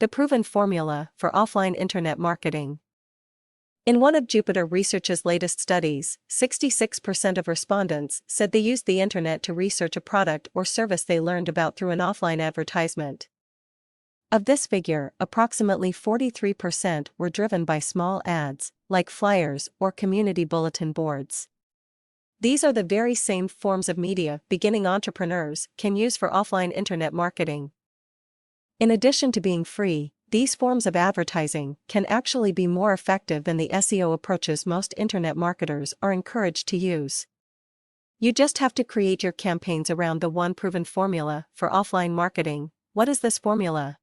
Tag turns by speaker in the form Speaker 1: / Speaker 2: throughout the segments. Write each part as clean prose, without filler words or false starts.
Speaker 1: the proven formula for offline internet marketing. In one of Jupiter Research's latest studies, 66% of respondents said they used the internet to research a product or service they learned about through an offline advertisement. Of this figure, approximately 43% were driven by small ads, like flyers or community bulletin boards. These are the very same forms of media beginning entrepreneurs can use for offline internet marketing. In addition to being free, these forms of advertising can actually be more effective than the SEO approaches most internet marketers are encouraged to use. You just have to create your campaigns around the one proven formula for offline marketing. What is this formula?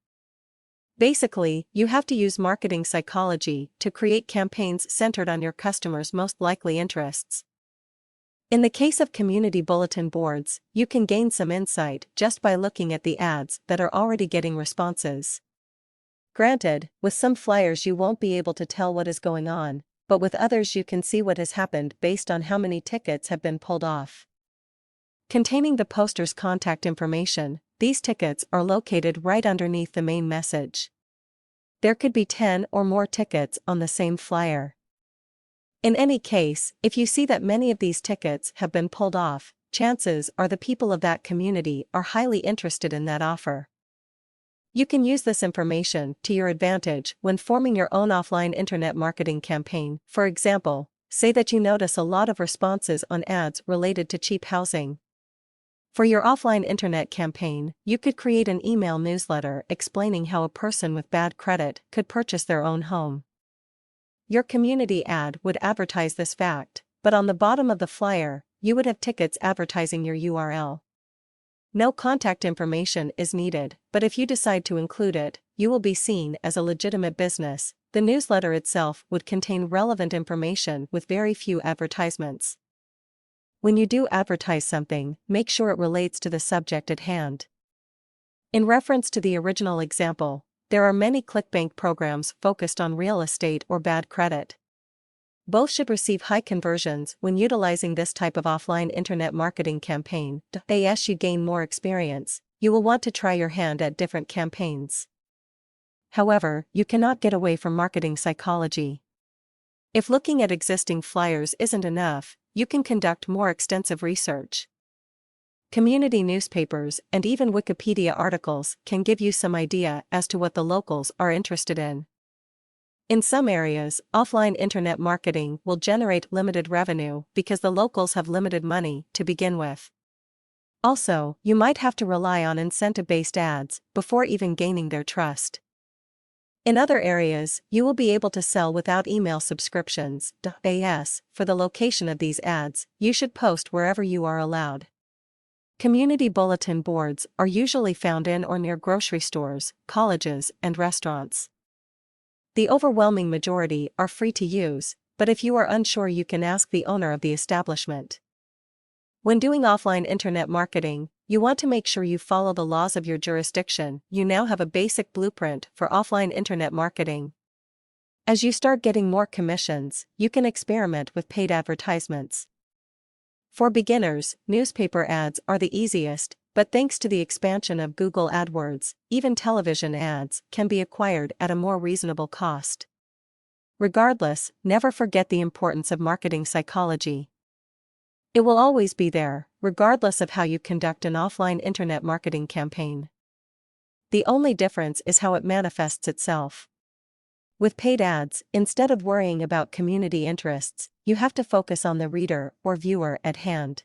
Speaker 1: Basically, you have to use marketing psychology to create campaigns centered on your customers' most likely interests. In the case of community bulletin boards, you can gain some insight just by looking at the ads that are already getting responses. Granted, with some flyers you won't be able to tell what is going on, but with others you can see what has happened based on how many tickets have been pulled off. Containing the poster's contact information, these tickets are located right underneath the main message. There could be 10 or more tickets on the same flyer. In any case, if you see that many of these tickets have been pulled off, chances are the people of that community are highly interested in that offer. You can use this information to your advantage when forming your own offline internet marketing campaign. For example, say that you notice a lot of responses on ads related to cheap housing. For your offline internet campaign, you could create an email newsletter explaining how a person with bad credit could purchase their own home. Your community ad would advertise this fact, but on the bottom of the flyer, you would have tickets advertising your URL. No contact information is needed, but if you decide to include it, you will be seen as a legitimate business. The newsletter itself would contain relevant information with very few advertisements. When you do advertise something, make sure it relates to the subject at hand. In reference to the original example, there are many clickbank programs focused on real estate or bad credit. Both should receive high conversions when utilizing this type of offline internet marketing campaign. As you gain more experience, you will want to try your hand at different campaigns. However, you cannot get away from marketing psychology. If looking at existing flyers isn't enough, you can conduct more extensive research. Community newspapers and even Wikipedia articles can give you some idea as to what the locals are interested in. In some areas, offline internet marketing will generate limited revenue because the locals have limited money to begin with. Also, you might have to rely on incentive-based ads before even gaining their trust. In other areas, you will be able to sell without email subscriptions. For the location of these ads, you should post wherever you are allowed. Community bulletin boards are usually found in or near grocery stores, colleges, and restaurants. The overwhelming majority are free to use, but if you are unsure you can ask the owner of the establishment. When doing offline internet marketing, you want to make sure you follow the laws of your jurisdiction. You now have a basic blueprint for offline internet marketing. As you start getting more commissions, you can experiment with paid advertisements. For beginners, newspaper ads are the easiest, but thanks to the expansion of Google AdWords, even television ads can be acquired at a more reasonable cost. Regardless, never forget the importance of marketing psychology. It will always be there, regardless of how you conduct an offline internet marketing campaign. The only difference is how it manifests itself. With paid ads, instead of worrying about community interests, you have to focus on the reader or viewer at hand.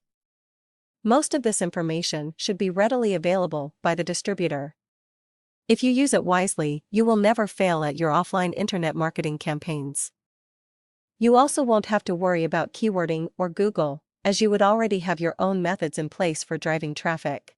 Speaker 1: Most of this information should be readily available by the distributor. If you use it wisely, you will never fail at your offline internet marketing campaigns. You also won't have to worry about keywording or Google, as you would already have your own methods in place for driving traffic.